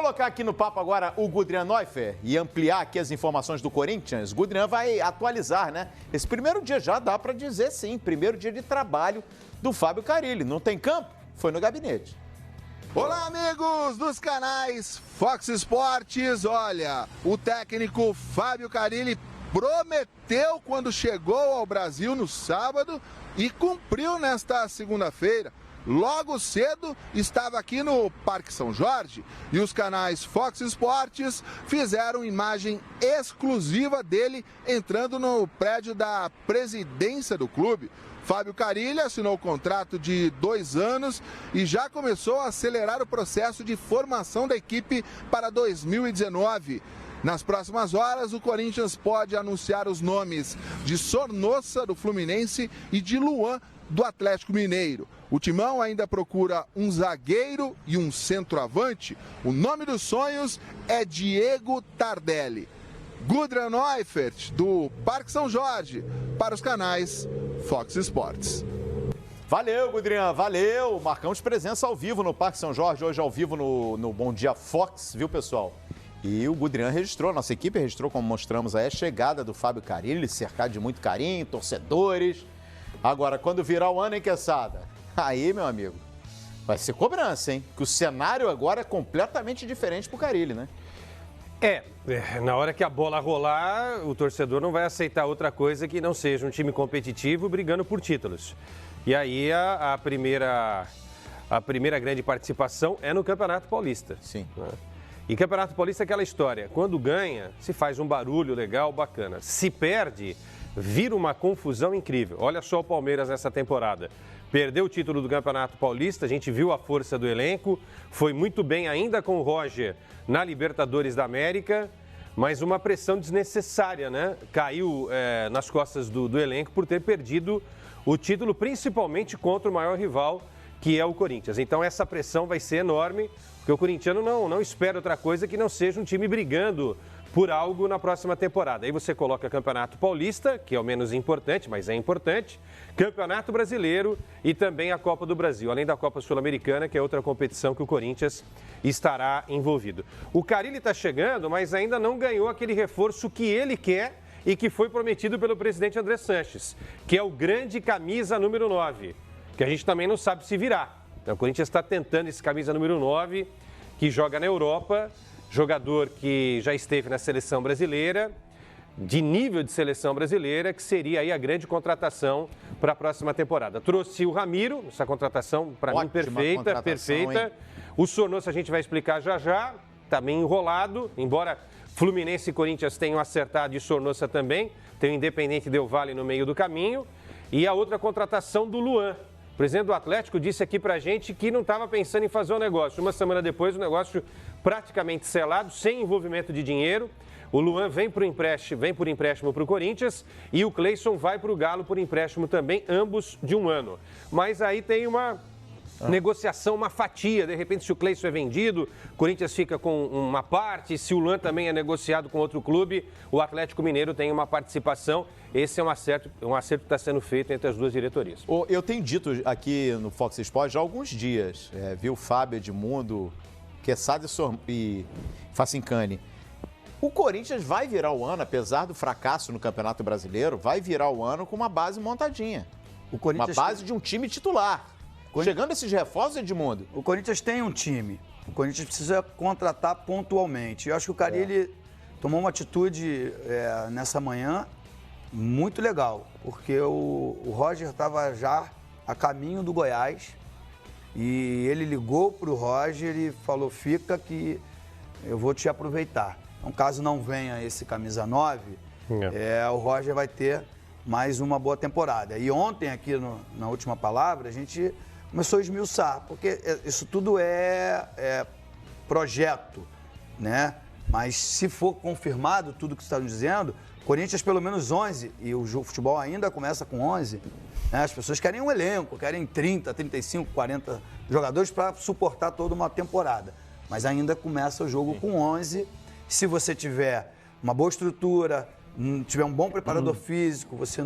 colocar aqui no papo agora o Gudrian Neuffer e ampliar aqui as informações do Corinthians. Gudrian vai atualizar, né? Esse primeiro dia já dá para dizer sim, primeiro dia de trabalho do Fábio Carille. Não tem campo? Foi no gabinete. Olá, amigos dos canais Fox Sports. Olha, o técnico Fábio Carille prometeu quando chegou ao Brasil no sábado e cumpriu nesta segunda-feira. Logo cedo estava aqui no Parque São Jorge e os canais Fox Sports fizeram imagem exclusiva dele entrando no prédio da presidência do clube. Fábio Carille assinou o contrato de 2 anos e já começou a acelerar o processo de formação da equipe para 2019. Nas próximas horas, o Corinthians pode anunciar os nomes de Sornosa, do Fluminense, e de Luan, do Atlético Mineiro. O Timão ainda procura um zagueiro e um centroavante. O nome dos sonhos é Diego Tardelli. Gudrian Neuffer, do Parque São Jorge, para os canais Fox Sports. Valeu, Gudrian, valeu. Marcamos presença ao vivo no Parque São Jorge, hoje ao vivo no Bom Dia Fox, viu, pessoal? E o Gudrian registrou, nossa equipe registrou, como mostramos aí, a chegada do Fábio Carille, cercado de muito carinho, torcedores. Agora, quando virar o ano, hein, Quesada? Aí, meu amigo, vai ser cobrança, hein? Que o cenário agora é completamente diferente pro Carille, né? Na hora que a bola rolar, o torcedor não vai aceitar outra coisa que não seja um time competitivo brigando por títulos. E aí a primeira grande participação é no Campeonato Paulista. Sim. Né? E Campeonato Paulista é aquela história, quando ganha, se faz um barulho legal, bacana. Se perde, vira uma confusão incrível. Olha só o Palmeiras nessa temporada. Perdeu o título do Campeonato Paulista, a gente viu a força do elenco, foi muito bem ainda com o Roger na Libertadores da América, mas uma pressão desnecessária, né? Caiu nas costas do elenco por ter perdido o título, principalmente contra o maior rival, que é o Corinthians. Então essa pressão vai ser enorme, porque o corintiano não espera outra coisa que não seja um time brigando por algo na próxima temporada. Aí você coloca Campeonato Paulista, que é o menos importante, mas é importante, Campeonato Brasileiro e também a Copa do Brasil, além da Copa Sul-Americana, que é outra competição que o Corinthians estará envolvido. O Carille está chegando, mas ainda não ganhou aquele reforço que ele quer e que foi prometido pelo presidente André Sanches, que é o grande camisa número 9, que a gente também não sabe se virá. Então, o Corinthians está tentando esse camisa número 9, que joga na Europa, jogador que já esteve na seleção brasileira, de nível de seleção brasileira, que seria aí a grande contratação para a próxima temporada. Trouxe o Ramiro, essa contratação para mim perfeita. Hein? O Sornosa a gente vai explicar já, está meio enrolado, embora Fluminense e Corinthians tenham acertado e Sornosa também, tem o Independente Del Valle no meio do caminho. E a outra contratação do Luan. O presidente do Atlético disse aqui pra gente que não estava pensando em fazer um negócio. Uma semana depois, o negócio praticamente selado, sem envolvimento de dinheiro. O Luan vem por empréstimo para o Corinthians e o Cleison vai para o Galo por empréstimo também, ambos de 1 ano. Mas aí tem uma negociação, uma fatia. De repente, se o Cleison é vendido, o Corinthians fica com uma parte. Se o Luan também é negociado com outro clube, o Atlético Mineiro tem uma participação. Esse é um acerto que está sendo feito entre as duas diretorias. Eu tenho dito aqui no Fox Sports já há alguns dias, viu, Fábio, Edmundo, Quesada e Facincani. O Corinthians vai virar o ano, apesar do fracasso no Campeonato Brasileiro, vai virar o ano com uma base montadinha. Uma base de um time titular. Chegando esses reforços, Edmundo. O Corinthians tem um time. O Corinthians precisa contratar pontualmente. Eu acho que o Carille tomou uma atitude nessa manhã muito legal, porque o Roger estava já a caminho do Goiás e ele ligou para o Roger e falou: fica que eu vou te aproveitar. Então, caso não venha esse camisa 9, o Roger vai ter mais uma boa temporada. E ontem, aqui na última palavra, a gente começou a esmiuçar, porque isso tudo é projeto, né? Mas se for confirmado tudo que você está dizendo, Corinthians pelo menos 11, e o futebol ainda começa com 11, né? As pessoas querem um elenco, querem 30, 35, 40 jogadores para suportar toda uma temporada. Mas ainda começa o jogo com 11. Se você tiver uma boa estrutura, tiver um bom preparador físico, você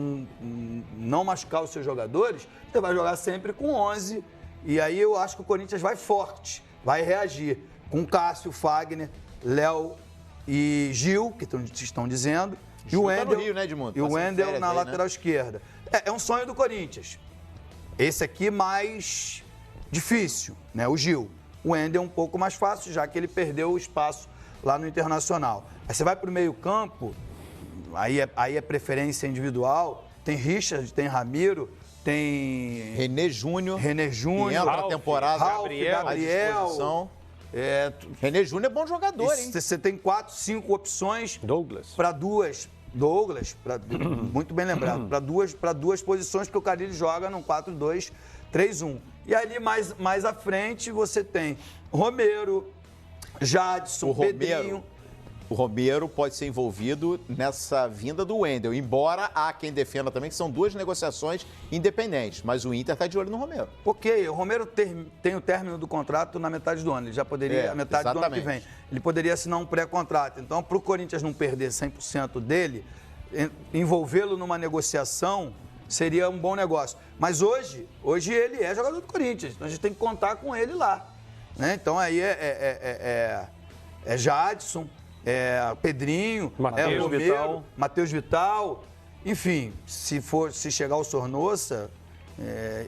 não machucar os seus jogadores, você vai jogar sempre com 11. E aí eu acho que o Corinthians vai forte, vai reagir. com Cássio, Fagner, Léo e Gil, que estão dizendo, e o Wendel, Rio, né, Edmundo? e o Passa em Wendel férias na aí, lateral né? esquerda. É um sonho do Corinthians. Esse aqui mais difícil, né? O Gil. O Wendel é um pouco mais fácil, já que ele perdeu o espaço lá no Internacional. Aí você vai para o meio-campo, aí é preferência individual. Tem Richard, tem Ramiro, tem René Júnior. René Júnior, Entra na temporada. Ralf, Gabriel. Gabriel. René Júnior é bom jogador, hein? Você tem 4, 5 opções Douglas. para duas. Douglas, muito bem lembrado, para duas posições, porque o Carille joga num 4-2-3-1. E ali mais à frente você tem Romero, Jadson, Pedrinho. O Romero pode ser envolvido nessa vinda do Wendel, embora há quem defenda também que são duas negociações independentes, mas o Inter está de olho no Romero. Ok, o Romero tem o término do contrato na metade do ano, ele já poderia, a metade do ano que vem, ele poderia assinar um pré-contrato. Então, para o Corinthians não perder 100% dele, envolvê-lo numa negociação seria um bom negócio. Mas hoje ele é jogador do Corinthians, então a gente tem que contar com ele lá. Né? Então, aí é Jadson, Pedrinho, Matheus Romero, Vital. Matheus Vital, enfim, se chegar o Sornosa,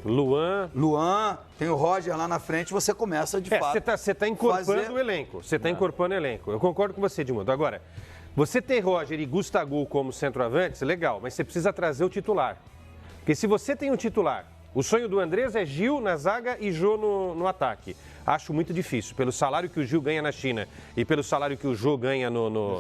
Luan, tem o Roger lá na frente, você começa de fato. Você está incorporando fazer- o elenco. Você está incorporando o elenco. Eu concordo com você, Edmundo. Agora, você ter Roger e Gustavo como centroavantes, legal, mas você precisa trazer o titular. Porque se você tem um titular, o sonho do Andrés é Gil na zaga e Jô no ataque. Acho muito difícil. Pelo salário que o Gil ganha na China e pelo salário que o Jô ganha no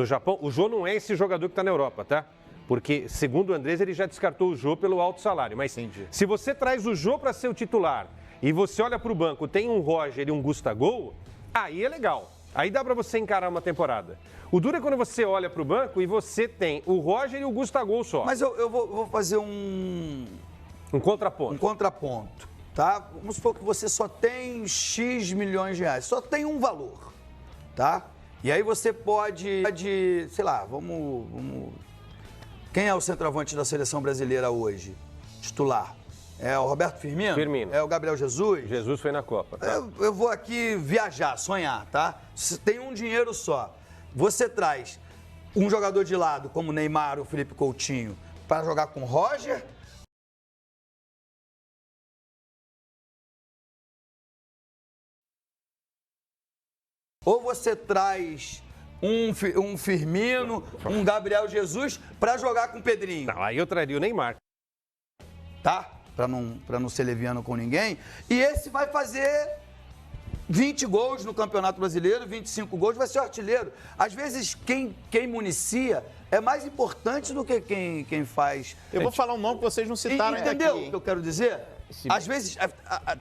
Japão. O Jô não é esse jogador que está na Europa, tá? Porque, segundo o Andrés, ele já descartou o Jô pelo alto salário. Mas se você traz o Jô para ser o titular e você olha para o banco, tem um Roger e um Gustavo, aí é legal. Aí dá para você encarar uma temporada. O duro é quando você olha para o banco e você tem o Roger e o Gustavo só. Mas eu vou fazer um contraponto, tá? Vamos supor que você só tem X milhões de reais, só tem um valor, tá? E aí você pode sei lá, vamos... Quem é o centroavante da seleção brasileira hoje? Titular? É o Roberto Firmino? Firmino. É o Gabriel Jesus? Jesus foi na Copa. Tá? Eu vou aqui viajar, sonhar, tá? Se tem um dinheiro só, você traz um jogador de lado, como o Neymar ou o Felipe Coutinho, para jogar com o Roger? Ou você traz um Firmino, um Gabriel Jesus para jogar com o Pedrinho? Não, aí eu traria o Neymar. Tá? Para não ser leviano com ninguém. E esse vai fazer 20 gols no Campeonato Brasileiro, 25 gols, vai ser o artilheiro. Às vezes, quem municia é mais importante do que quem faz. Eu vou falar um nome que vocês não citaram ainda aqui. Entendeu o que eu quero dizer? Às vezes,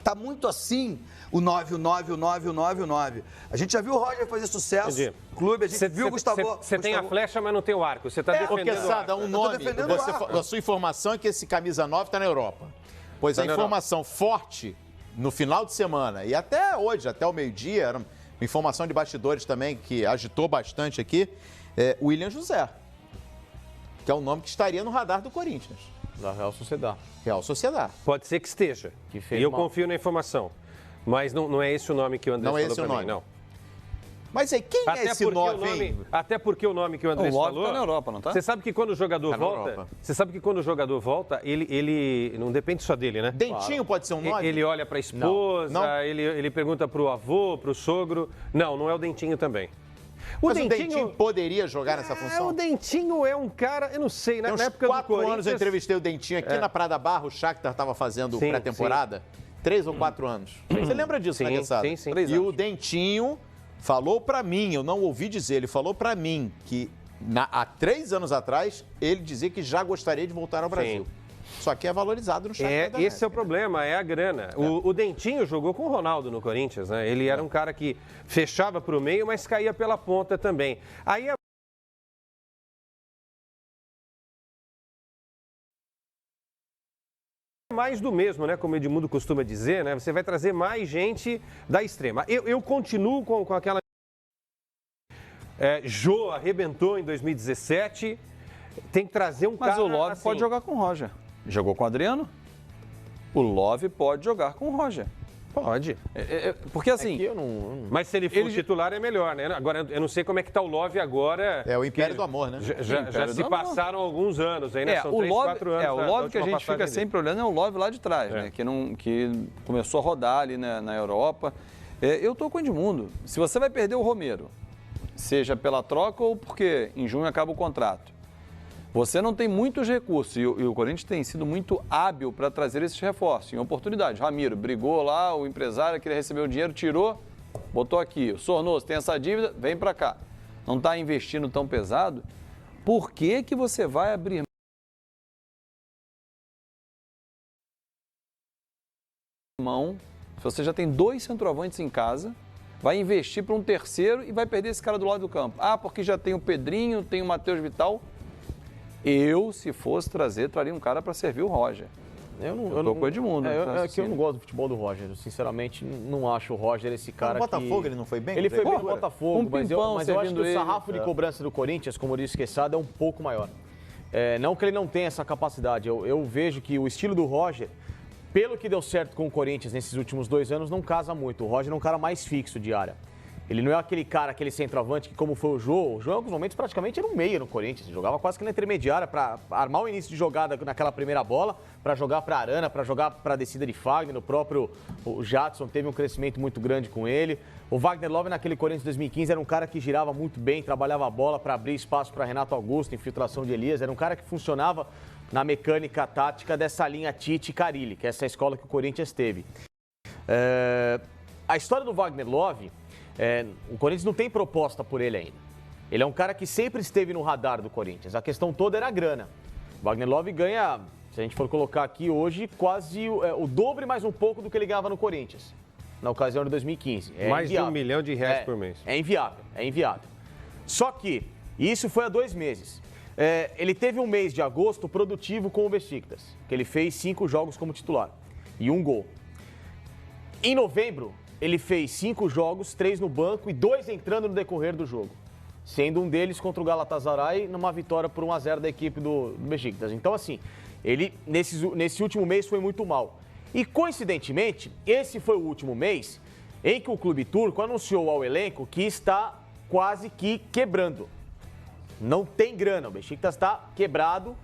tá muito assim o 9, o 9, o 9, o 9, o 9. A gente já viu o Roger fazer sucesso Entendi. no clube, a gente viu o Gustavo... Você tem a flecha, mas não tem o arco. Você está defendendo Porque, Sada, um nome, defendendo o arco. a sua informação é que esse camisa 9 está na Europa. Pois a informação forte no final de semana e até hoje, até o meio-dia, era uma informação de bastidores também que agitou bastante aqui, é William José, que é um nome que estaria no radar do Corinthians. Da Real Sociedade. Real Sociedade. Pode ser que esteja. Que fez E eu mal. confio na informação. Mas não é esse o nome que o Andrés Não é falou esse o pra nome. mim, não. Mas aí, quem é esse nome, hein? Até porque o nome que o Andrés O Love falou... tá na Europa, não tá? Você sabe que quando o jogador Tá na volta... Europa. Você sabe que quando o jogador volta, ele não depende só dele, né? Dentinho pode ser um nome? Ele olha pra esposa, Não. ele pergunta pro avô, pro sogro. Não é o Dentinho também. Mas o Dentinho poderia jogar nessa função? O Dentinho é um cara, eu não sei, Tem na uns época do 4 Corinthians... anos eu entrevistei o Dentinho aqui na Prada Barra, o Shakhtar estava fazendo Sim, pré-temporada. 3 ou 4 anos. Você lembra disso, Sim, né, Guessada? sim, sim. E o Dentinho falou pra mim, eu não ouvi dizer, ele falou pra mim que há 3 anos atrás ele dizia que já gostaria de voltar ao Brasil. Só que é valorizado no Shakhtar Donetsk. Esse é o problema, é a grana. O Dentinho jogou com o Ronaldo no Corinthians, né? Ele era um cara que fechava pro meio, mas caía pela ponta também. Aí mais do mesmo, né? Como o Edmundo costuma dizer, né? Você vai trazer mais gente da extrema. Eu continuo com aquela... Jô arrebentou em 2017. Tem que trazer um cara... Mas o Love assim. pode jogar com o Roger. Jogou com o Adriano. O Love pode jogar com o Roger. Pode. Porque assim... eu não... Mas se ele for titular é melhor, né? Agora, eu não sei como é que tá o Love agora. É o Império do Amor, né? Já se passaram alguns anos aí, né? São 3, 4 anos. O Love que a gente fica sempre olhando é o Love lá de trás, né? Que começou a rodar ali na Europa. Eu tô com o Edmundo. Se você vai perder o Romero, seja pela troca ou porque em junho acaba o contrato, você não tem muitos recursos e o Corinthians tem sido muito hábil para trazer esses reforços, em oportunidade. Ramiro brigou lá, o empresário queria receber o dinheiro, tirou, botou aqui. O Sornoso tem essa dívida, vem para cá. Não está investindo tão pesado. Por que que você vai abrir mão, se você já tem 2 centroavantes em casa, vai investir para um terceiro e vai perder esse cara do lado do campo? Ah, porque já tem o Pedrinho, tem o Matheus Vital. Eu, se fosse trazer, traria um cara para servir o Roger. Eu tô com o Edmundo. É que eu não gosto do futebol do Roger. Eu, sinceramente, não acho o Roger esse cara no Botafogo ele não foi bem? Ele foi bem no Botafogo, mas eu acho que o sarrafo ele, de cobrança do Corinthians, como eu disse, Quesada, é um pouco maior. Não que ele não tenha essa capacidade. Eu vejo que o estilo do Roger, pelo que deu certo com o Corinthians nesses últimos 2 anos, não casa muito. O Roger é um cara mais fixo de área. Ele não é aquele cara, aquele centroavante que, como foi o Jô, em alguns momentos praticamente era um meia no Corinthians. Ele jogava quase que na intermediária para armar o início de jogada naquela primeira bola, para jogar para a Arana, para jogar para a descida de Fagner. O próprio Jadson teve um crescimento muito grande com ele. O Wagner Love naquele Corinthians 2015 era um cara que girava muito bem, trabalhava a bola para abrir espaço para Renato Augusto, infiltração de Elias. Era um cara que funcionava na mecânica tática dessa linha Tite e Carille, que é essa escola que o Corinthians teve. A história do Wagner Love... o Corinthians não tem proposta por ele ainda. Ele é um cara que sempre esteve no radar do Corinthians. A questão toda era a grana. O Wagner Love ganha, se a gente for colocar aqui hoje, quase o dobro e mais um pouco do que ele ganhava no Corinthians, na ocasião de 2015. Mais de R$1 milhão por mês. É inviável. Só que isso foi há 2 meses. Ele teve um mês de agosto produtivo com o Besiktas, que ele fez 5 jogos como titular e 1 gol. Em novembro, ele fez 5 jogos, 3 no banco e 2 entrando no decorrer do jogo. Sendo um deles contra o Galatasaray, numa vitória por 1-0 da equipe do Besiktas. Então, assim, ele nesse último mês foi muito mal. E, coincidentemente, esse foi o último mês em que o clube turco anunciou ao elenco que está quase que quebrando. Não tem grana, o Besiktas está quebrado,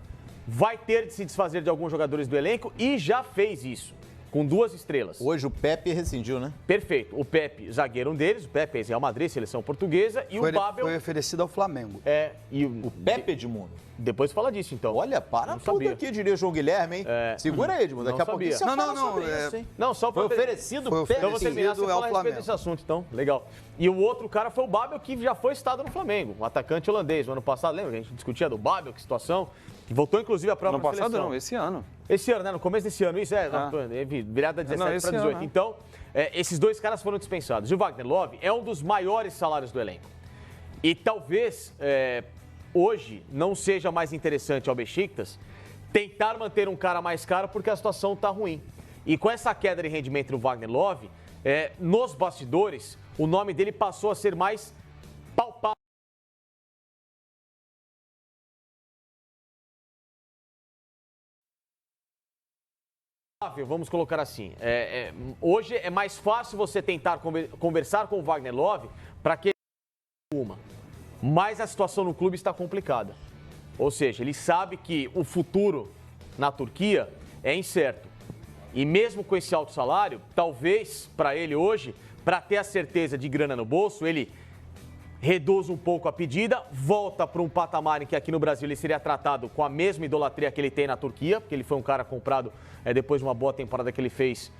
vai ter de se desfazer de alguns jogadores do elenco e já fez isso. Com 2 estrelas. Hoje o Pepe rescindiu, né? Perfeito. O Pepe, zagueiro deles, o Pepe é Real Madrid, seleção portuguesa, e o Babel... Foi oferecido ao Flamengo. E o Pepe, Edmundo? Depois fala disso, então. Olha, para tudo aqui, diria o João Guilherme, hein? Segura aí, Edmundo, daqui a pouquinho você fala sobre isso, hein? Não, só foi oferecido. Então vou terminar, você fala a respeito desse assunto, então. Legal. E o outro cara foi o Babel, que já foi citado no Flamengo, um atacante holandês. No ano passado, lembra que a gente discutia do Babel, que situação... Que voltou, inclusive, a própria seleção. Ano passado não, esse ano. Esse ano, né? No começo desse ano, isso virada 17 para 18. Ano, então, esses 2 caras foram dispensados. E o Wagner Love é um dos maiores salários do elenco. E talvez, hoje, não seja mais interessante ao Besiktas tentar manter um cara mais caro porque a situação está ruim. E com essa queda de rendimento do Wagner Love, nos bastidores, o nome dele passou a ser mais palpável. Vamos colocar assim, hoje é mais fácil você tentar conversar com o Wagner Love para que mas a situação no clube está complicada. Ou seja, ele sabe que o futuro na Turquia é incerto. E mesmo com esse alto salário, talvez para ele hoje, para ter a certeza de grana no bolso, ele reduz um pouco a pedida, volta para um patamar em que aqui no Brasil ele seria tratado com a mesma idolatria que ele tem na Turquia, porque ele foi um cara comprado depois de uma boa temporada que ele fez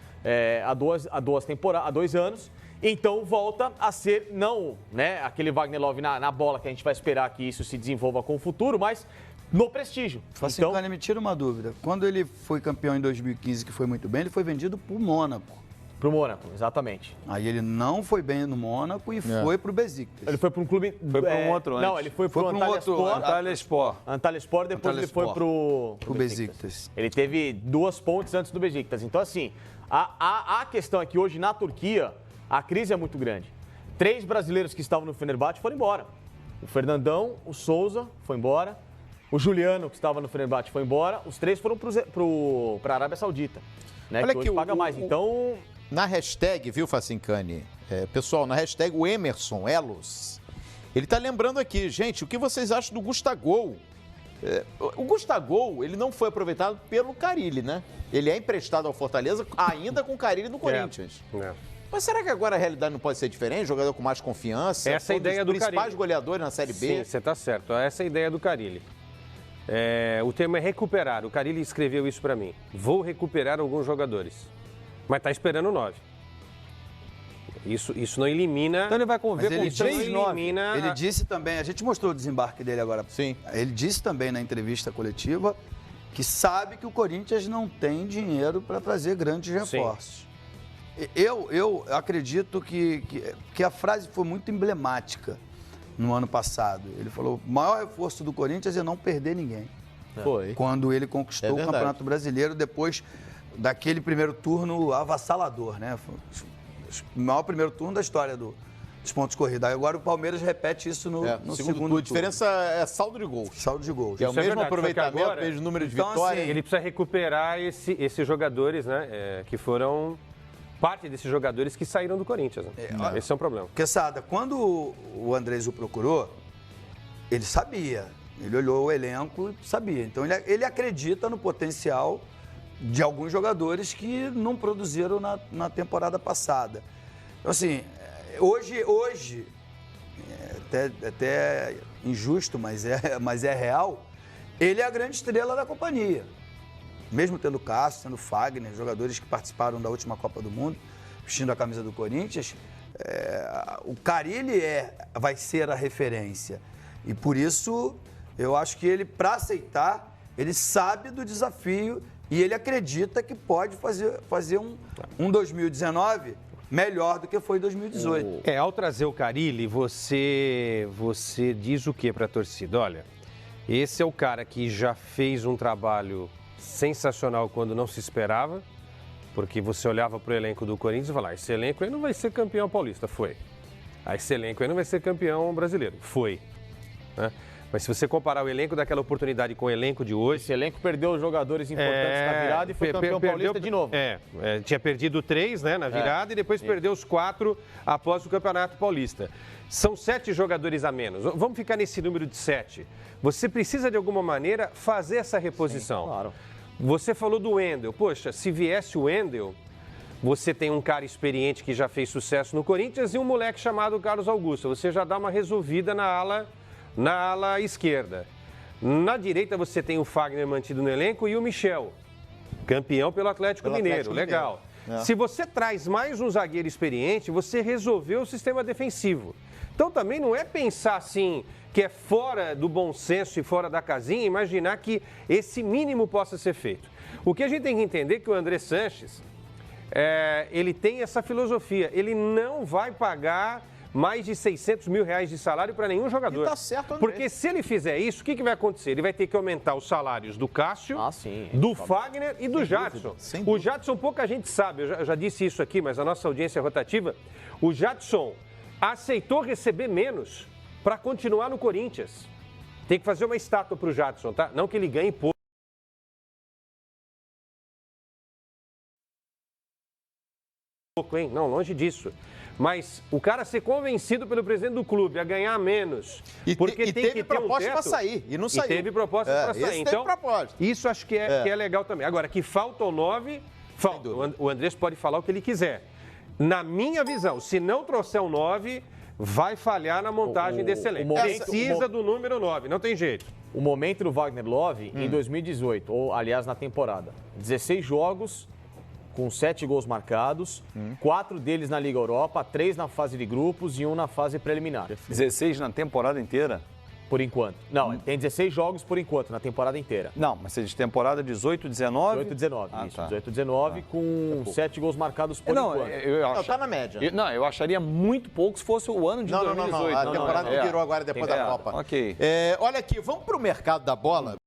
há 2 anos. Então volta a ser, não aquele Wagner Love na bola que a gente vai esperar que isso se desenvolva com o futuro, mas no prestígio. Então, me tira uma dúvida. Quando ele foi campeão em 2015, que foi muito bem, ele foi vendido para o Mônaco. Pro Mônaco, exatamente. Aí ele não foi bem no Mônaco e foi pro Besiktas. Ele foi para um clube... Foi para um outro antes. Não, ele foi pro Antalyaspor. Antalyaspor, depois ele foi pro Besiktas. Ele teve 2 pontes antes do Besiktas. Então, assim, a questão é que hoje na Turquia, a crise é muito grande. 3 brasileiros que estavam no Fenerbahçe foram embora. O Fernandão, o Souza foi embora, o Juliano, que estava no Fenerbahçe, foi embora. Os 3 foram para a Arábia Saudita, né? Olha que hoje paga mais. Então... na hashtag, viu, Facincani? Pessoal, na hashtag o Emerson Elos, ele tá lembrando aqui, gente, o que vocês acham do Gustagol? O Gustagol, ele não foi aproveitado pelo Carille, né? Ele é emprestado ao Fortaleza, ainda com o Carille no Corinthians. Mas será que agora a realidade não pode ser diferente? Jogador com mais confiança? Essa é a ideia do Carille. Principais goleadores na Série B? Sim, você está certo. Essa é a ideia do Carille. O termo é recuperar. O Carille escreveu isso para mim. Vou recuperar alguns jogadores. Mas está esperando 9. Isso não elimina... Então ele vai conviver com 3-9. Ele disse também, a gente mostrou o desembarque dele agora. Sim. Ele disse também na entrevista coletiva que sabe que o Corinthians não tem dinheiro para trazer grandes reforços. Sim. Eu acredito que a frase foi muito emblemática no ano passado. Ele falou, o maior reforço do Corinthians é não perder ninguém. Foi. Quando ele conquistou o Campeonato Brasileiro, depois daquele primeiro turno avassalador, né? Foi o maior primeiro turno da história dos pontos corridos. Agora o Palmeiras repete isso no segundo turno. A diferença é saldo de gols. Saldo de gols. Que é o mesmo aproveitamento, o mesmo número de vitórias. Assim, ele precisa recuperar esses jogadores, né? Que foram parte desses jogadores que saíram do Corinthians. Né? Esse é um problema. Quesada, quando o Andrés o procurou, ele sabia. Ele olhou o elenco e sabia. Então ele acredita no potencial de alguns jogadores que não produziram na temporada passada. Então, assim, hoje até injusto, mas é real, ele é a grande estrela da companhia. Mesmo tendo Cássio, tendo Fagner, jogadores que participaram da última Copa do Mundo, vestindo a camisa do Corinthians, o Carille vai ser a referência. E por isso, eu acho que ele, para aceitar, ele sabe do desafio e ele acredita que pode fazer um 2019 melhor do que foi 2018. Ao trazer o Carille, você diz o que para a torcida? Olha, esse é o cara que já fez um trabalho sensacional quando não se esperava, porque você olhava para o elenco do Corinthians e falava, esse elenco aí não vai ser campeão paulista, foi. Esse elenco aí não vai ser campeão brasileiro, foi. Né? Mas se você comparar o elenco daquela oportunidade com o elenco de hoje... Esse elenco perdeu jogadores importantes na virada e foi campeão paulista de novo. Tinha perdido 3, né, na virada e depois perdeu os 4 após o Campeonato Paulista. São 7 jogadores a menos. Vamos ficar nesse número de 7. Você precisa, de alguma maneira, fazer essa reposição. Sim, claro. Você falou do Wendel. Poxa, se viesse o Wendel, você tem um cara experiente que já fez sucesso no Corinthians e um moleque chamado Carlos Augusto. Você já dá uma resolvida na ala esquerda. Na direita você tem o Fagner mantido no elenco e o Michel, campeão pelo Atlético Mineiro. Legal. Se você traz mais um zagueiro experiente, você resolveu o sistema defensivo. Então também não é pensar assim que é fora do bom senso e fora da casinha imaginar que esse mínimo possa ser feito. O que a gente tem que entender é que o André Sanches, ele tem essa filosofia. Ele não vai pagar mais de 600 mil reais de salário para nenhum jogador. E tá certo, André. Porque se ele fizer isso, o que vai acontecer? Ele vai ter que aumentar os salários do Cássio, do Fagner e do Jadson. O Jadson, pouca gente sabe, eu já disse isso aqui, mas a nossa audiência é rotativa. O Jadson aceitou receber menos para continuar no Corinthians. Tem que fazer uma estátua para o Jadson, tá? Não que ele ganhe pouco. Hein? Não, longe disso. Mas o cara ser convencido pelo presidente do clube a ganhar menos. Porque tem que ter proposta para sair. E não saiu. E teve proposta para sair. Então, isso acho que é legal também. Agora, que falta o 9, falta. O Andrés pode falar o que ele quiser. Na minha visão, se não trouxer um 9, vai falhar na montagem desse elenco. Precisa do número 9, não tem jeito. O momento do Wagner Love em 2018, ou aliás na temporada, 16 jogos com 7 gols marcados, 4 deles na Liga Europa, 3 na fase de grupos e 1 na fase preliminar. 16 na temporada inteira? Por enquanto. Não, tem 16 jogos por enquanto, na temporada inteira. Não, mas você diz temporada 18, 19? 18, 19, isso. Tá. 18, 19 com 7 gols marcados por enquanto. Tá na média. Eu acharia muito pouco se fosse o ano de 2018. Não. A temporada que virou agora depois da Copa. Ok. Olha aqui, vamos pro mercado da bola.